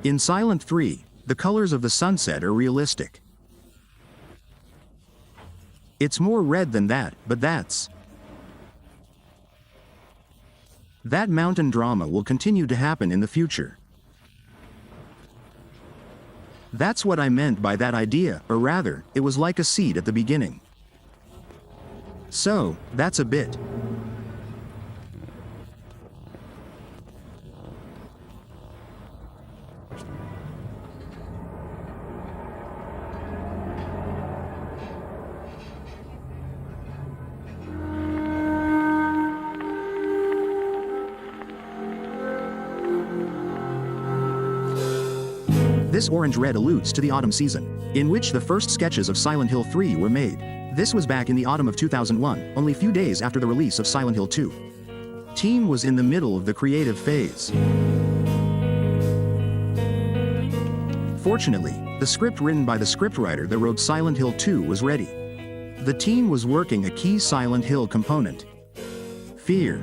In Silent 3, the colors of the sunset are realistic. It's more red than that, but that mountain drama will continue to happen in the future. That's what I meant by that idea, or rather, it was like a seed at the beginning. So, that's a bit. This orange-red alludes to the autumn season, in which the first sketches of Silent Hill 3 were made. This was back in the autumn of 2001, only few days after the release of Silent Hill 2. Team was in the middle of the creative phase. Fortunately, the script written by the scriptwriter that wrote Silent Hill 2 was ready. The team was working a key Silent Hill component: fear.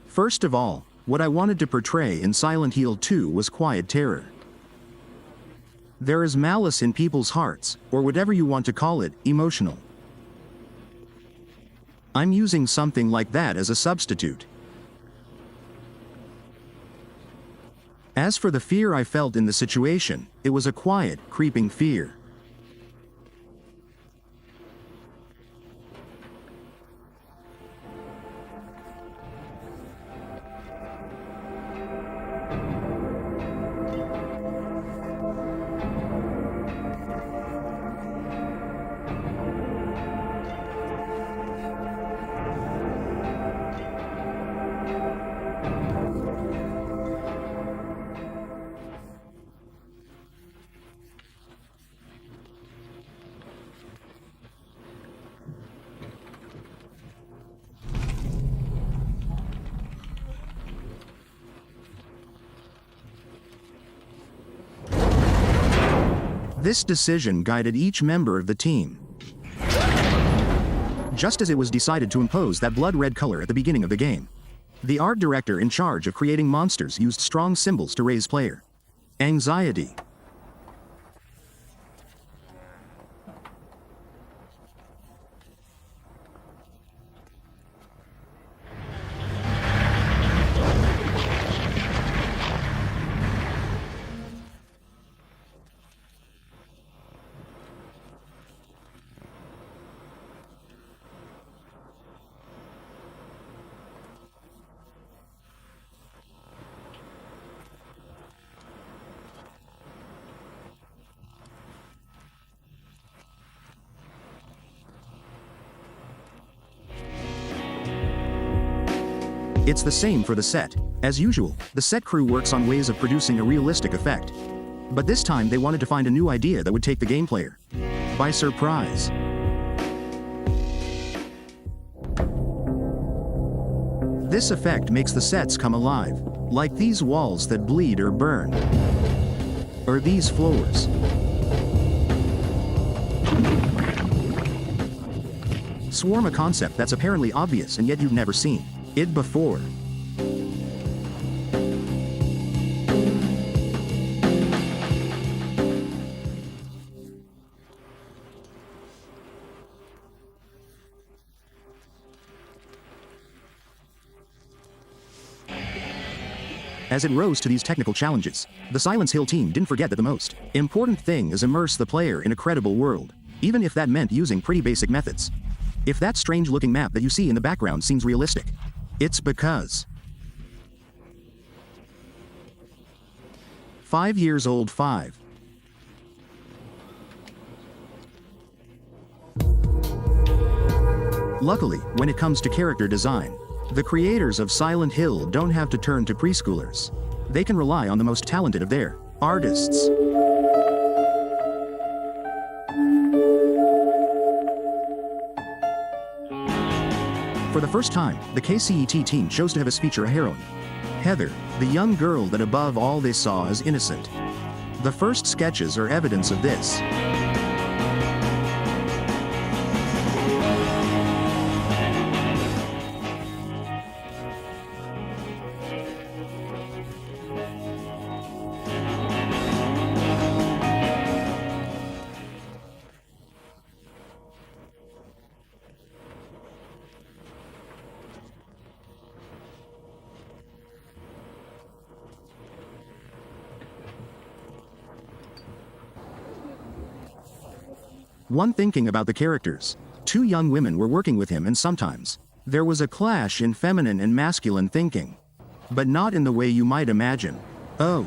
First of all, what I wanted to portray in Silent Hill 2 was quiet terror. There is malice in people's hearts, or whatever you want to call it, emotional. I'm using something like that as a substitute. As for the fear I felt in the situation, it was a quiet, creeping fear. This decision guided each member of the team. Just as it was decided to impose that blood red color at the beginning of the game. The art director in charge of creating monsters used strong symbols to raise player anxiety. It's the same for the set. As usual, the set crew works on ways of producing a realistic effect. But this time they wanted to find a new idea that would take the game player by surprise. This effect makes the sets come alive, like these walls that bleed or burn, or these floors. Swarm, a concept that's apparently obvious and yet you've never seen it before. As it rose to these technical challenges, the Silent Hill team didn't forget that the most important thing is immerse the player in a credible world, even if that meant using pretty basic methods. If that strange-looking map that you see in the background seems realistic, it's because 5 years old 5. Luckily, when it comes to character design, the creators of Silent Hill don't have to turn to preschoolers. They can rely on the most talented of their artists. For the first time, the KCET team chose to have as feature a heroine. Heather, the young girl that above all they saw as innocent. The first sketches are evidence of this. One thinking about the characters. Two young women were working with him, and sometimes there was a clash in feminine and masculine thinking. But not in the way you might imagine. Oh.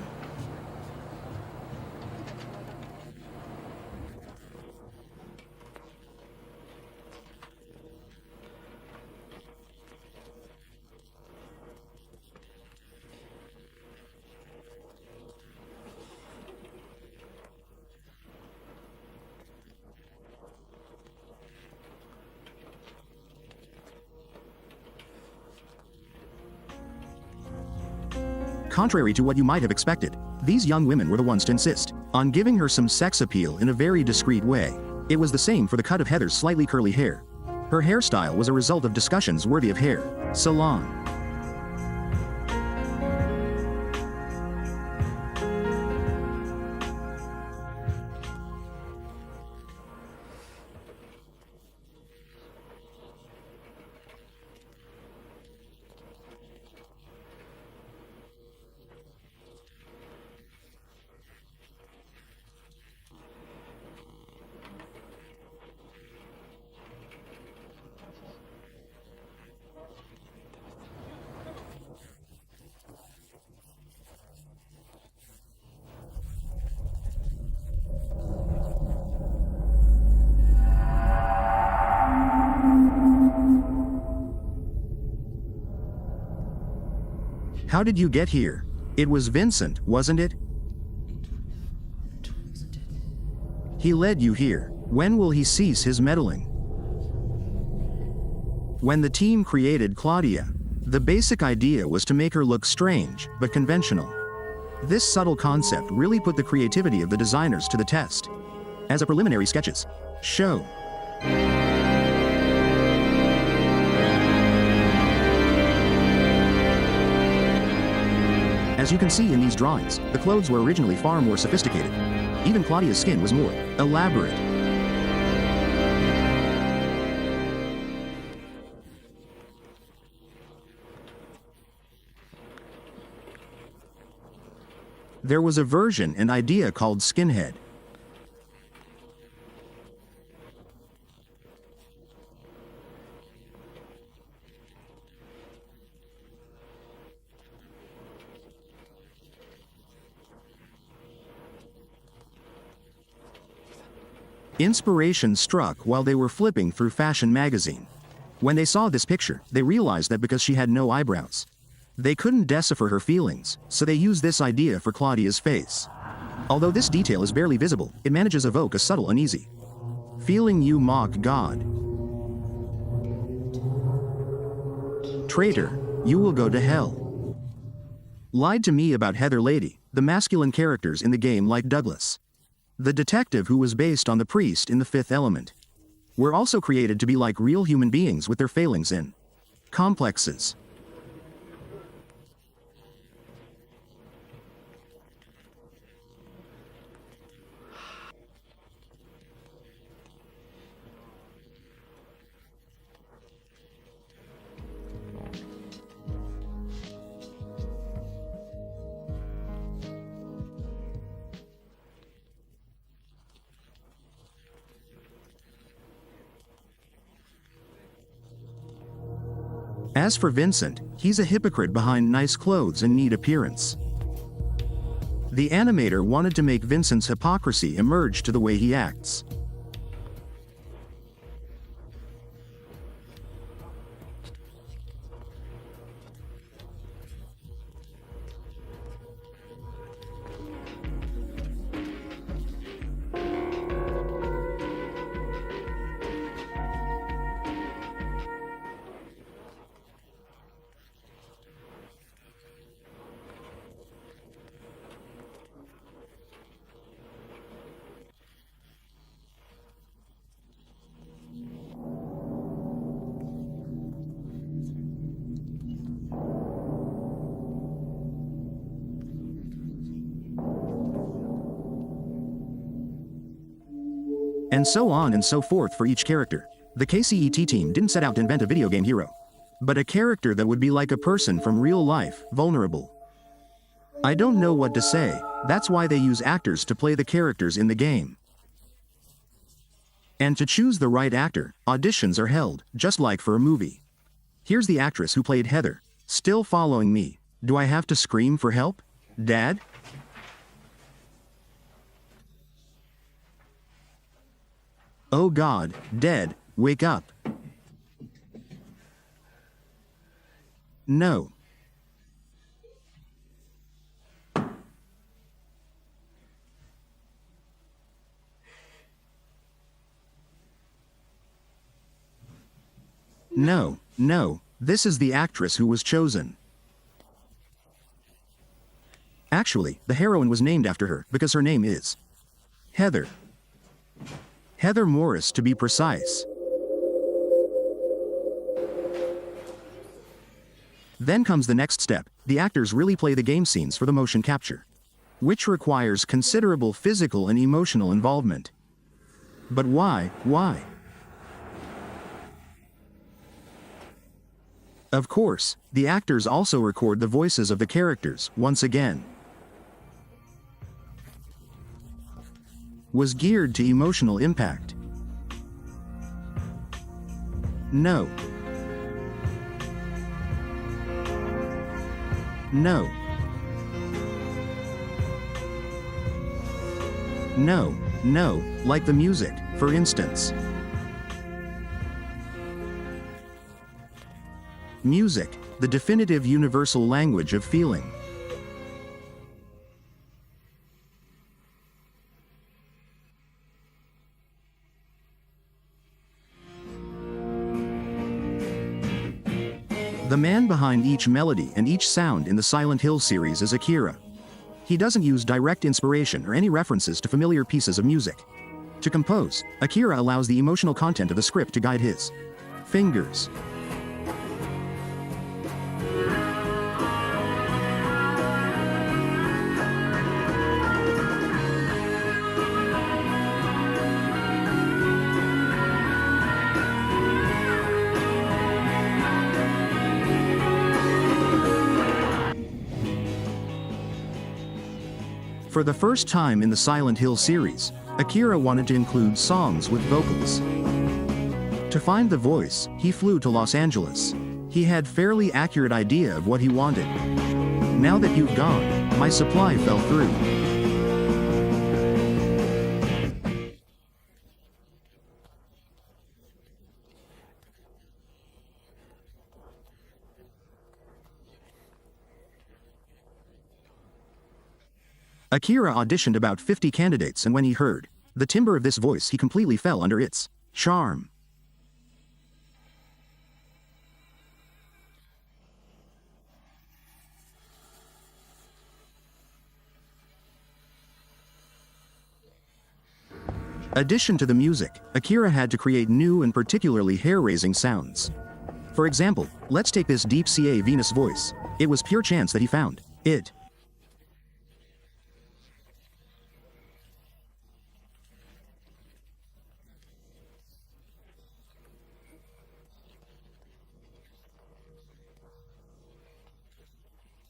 Contrary to what you might have expected, these young women were the ones to insist on giving her some sex appeal in a very discreet way. It was the same for the cut of Heather's slightly curly hair. Her hairstyle was a result of discussions worthy of hair salon. How did you get here? It was Vincent, wasn't it? He led you here. When will he cease his meddling? When the team created Claudia, the basic idea was to make her look strange, but conventional. This subtle concept really put the creativity of the designers to the test. As a preliminary sketches show. As you can see in these drawings, the clothes were originally far more sophisticated. Even Claudia's skin was more elaborate. There was a version and idea called skinhead. Inspiration struck while they were flipping through Fashion magazine. When they saw this picture, they realized that because she had no eyebrows, they couldn't decipher her feelings, so they used this idea for Claudia's face. Although this detail is barely visible, it manages to evoke a subtle uneasy feeling. You mock God. Traitor, you will go to hell. Lied to me about Heather Lady, the masculine characters in the game like Douglas, the detective who was based on the priest in The Fifth Element, were also created to be like real human beings with their failings and complexes. As for Vincent, he's a hypocrite behind nice clothes and neat appearance. The animator wanted to make Vincent's hypocrisy emerge to the way he acts. And so on and so forth for each character. The KCET team didn't set out to invent a video game hero, but a character that would be like a person from real life, vulnerable. I don't know what to say, that's why they use actors to play the characters in the game. And to choose the right actor, auditions are held, just like for a movie. Here's the actress who played Heather, still following me. Do I have to scream for help? Dad? Oh God, Dad, wake up. No. No, no, this is the actress who was chosen. Actually, the heroine was named after her because her name is Heather. Heather Morris, to be precise. Then comes the next step. The actors really play the game scenes for the motion capture, which requires considerable physical and emotional involvement. But why? Why? Of course, the actors also record the voices of the characters, once again. Was geared to emotional impact. No. No. No, no, like the music, for instance. Music, the definitive universal language of feeling. The man behind each melody and each sound in the Silent Hill series is Akira. He doesn't use direct inspiration or any references to familiar pieces of music. To compose, Akira allows the emotional content of the script to guide his fingers. For the first time in the Silent Hill series, Akira wanted to include songs with vocals. To find the voice, he flew to Los Angeles. He had fairly accurate idea of what he wanted. Now that you've gone, my supply fell through. Akira auditioned about 50 candidates, and when he heard the timbre of this voice, he completely fell under its charm. Addition to the music, Akira had to create new and particularly hair-raising sounds. For example, let's take this deep CA Venus voice. It was pure chance that he found it.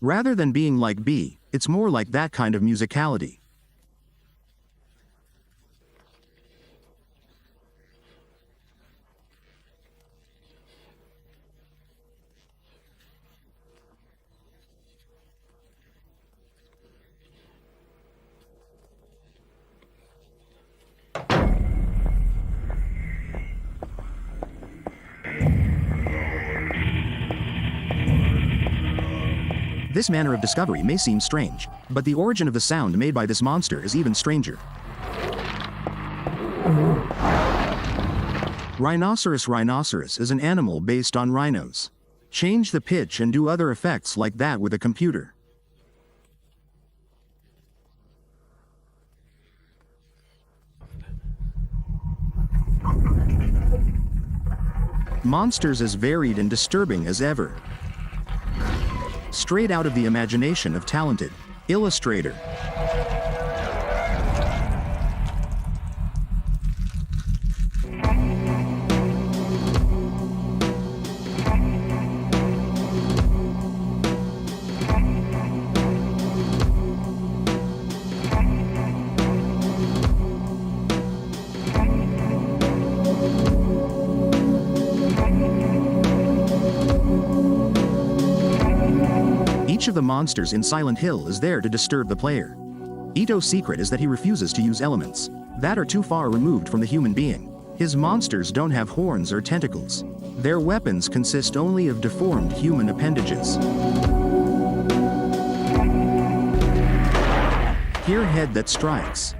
Rather than being like B, it's more like that kind of musicality. This manner of discovery may seem strange, but the origin of the sound made by this monster is even stranger. Rhinoceros is an animal based on rhinos. Change the pitch and do other effects like that with a computer. Monsters as varied and disturbing as ever. Straight out of the imagination of talented illustrator. Each of the monsters in Silent Hill is there to disturb the player. Ito's secret is that he refuses to use elements that are too far removed from the human being. His monsters don't have horns or tentacles. Their weapons consist only of deformed human appendages. Hear head that strikes.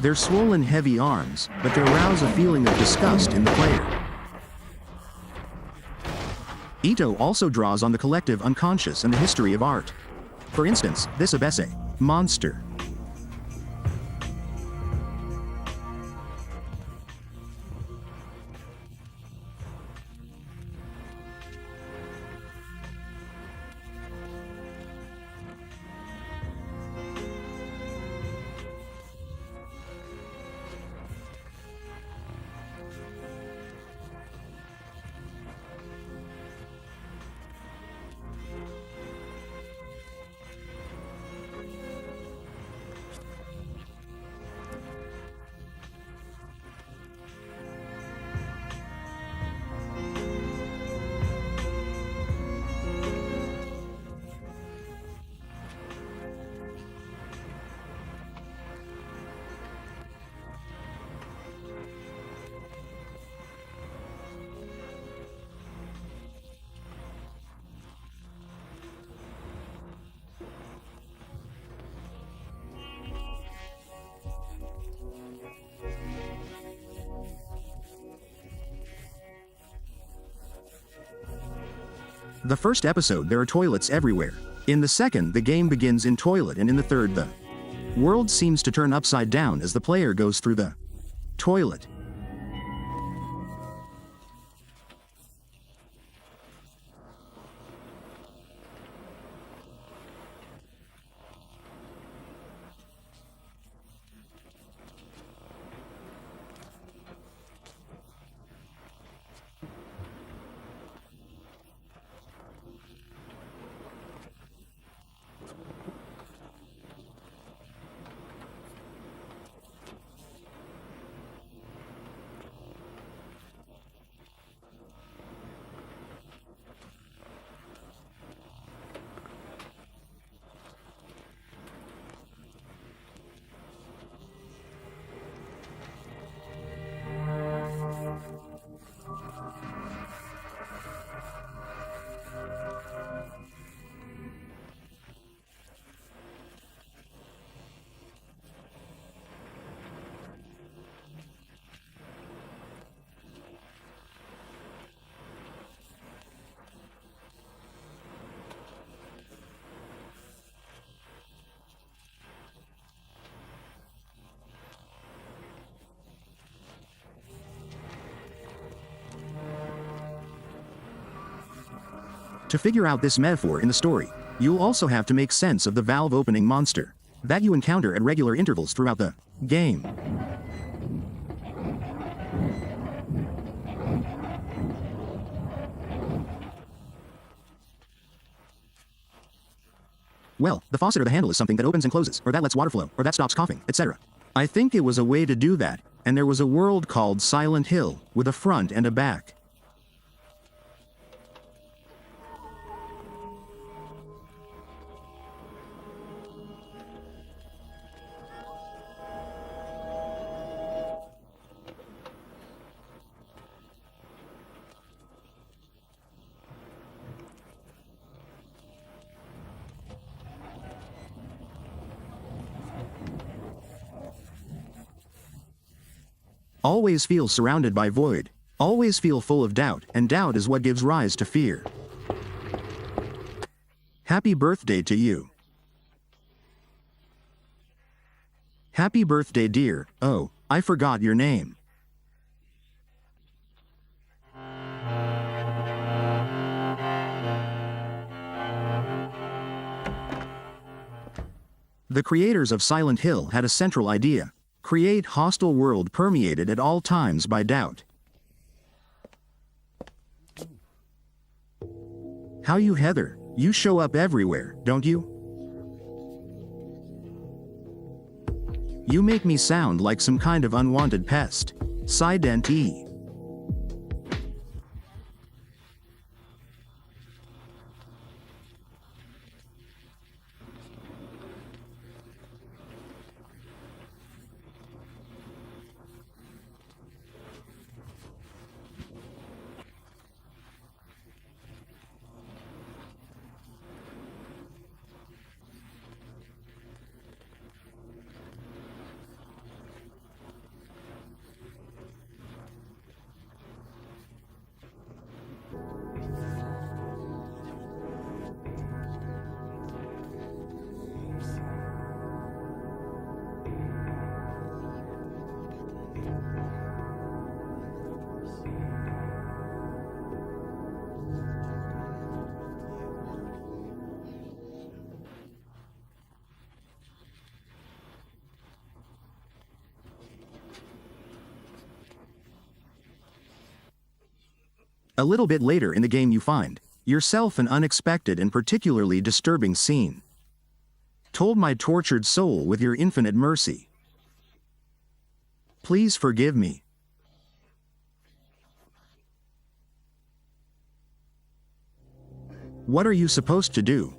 They're swollen, heavy arms, but they arouse a feeling of disgust in the player. Ito also draws on the collective unconscious and the history of art. For instance, this Abese monster. The first episode, there are toilets everywhere. In the second, the game begins in toilet, and in the third, the world seems to turn upside down as the player goes through the toilet. To figure out this metaphor in the story, you'll also have to make sense of the valve opening monster that you encounter at regular intervals throughout the game. Well, the faucet or the handle is something that opens and closes, or that lets water flow, or that stops coughing, etc. I think it was a way to do that, and there was a world called Silent Hill, with a front and a back. Always feel surrounded by void. Always feel full of doubt, and doubt is what gives rise to fear. Happy birthday to you. Happy birthday, dear. Oh, I forgot your name. The creators of Silent Hill had a central idea: create hostile world permeated at all times by doubt. How you, Heather? You show up everywhere, don't you? You make me sound like some kind of unwanted pest. Sident E. A little bit later in the game you find yourself an unexpected and particularly disturbing scene. Told my tortured soul with your infinite mercy. Please forgive me. What are you supposed to do?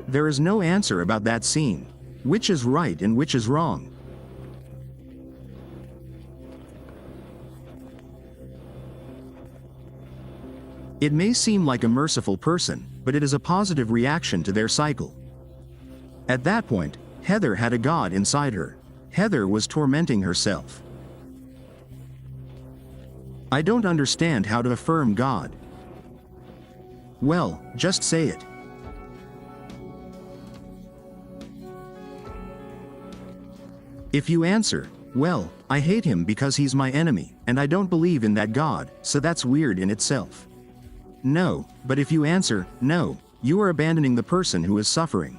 There is no answer about that scene. Which is right and which is wrong? It may seem like a merciful person, but it is a positive reaction to their cycle. At that point, Heather had a god inside her. Heather was tormenting herself. I don't understand how to affirm God. Well, just say it. If you answer, well, I hate him because he's my enemy, and I don't believe in that God, so that's weird in itself. No, but if you answer, no, you are abandoning the person who is suffering.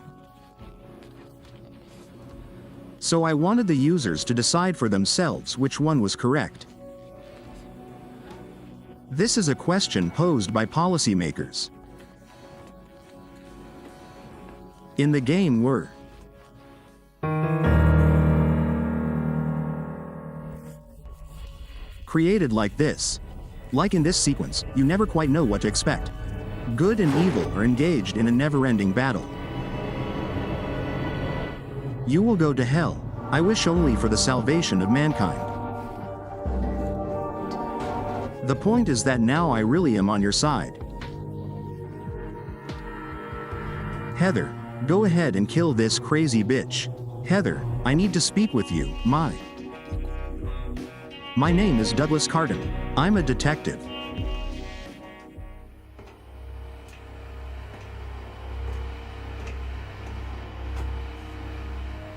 So I wanted the users to decide for themselves which one was correct. This is a question posed by policymakers. In the game were created like this. Like in this sequence, you never quite know what to expect. Good and evil are engaged in a never-ending battle. You will go to hell. I wish only for the salvation of mankind. The point is that now I really am on your side. Heather, go ahead and kill this crazy bitch. Heather, I need to speak with you. My name is Douglas Carton. I'm a detective.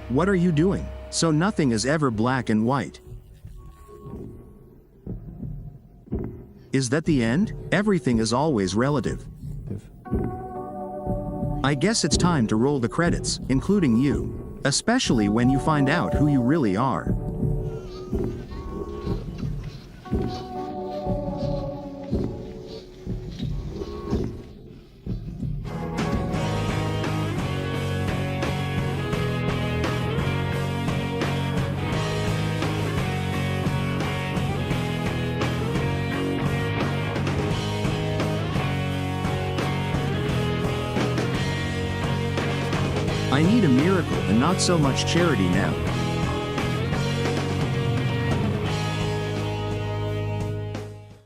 What are you doing? So nothing is ever black and white. Is that the end? Everything is always relative. I guess it's time to roll the credits, including you. Especially when you find out who you really are. I need a miracle and not so much charity now.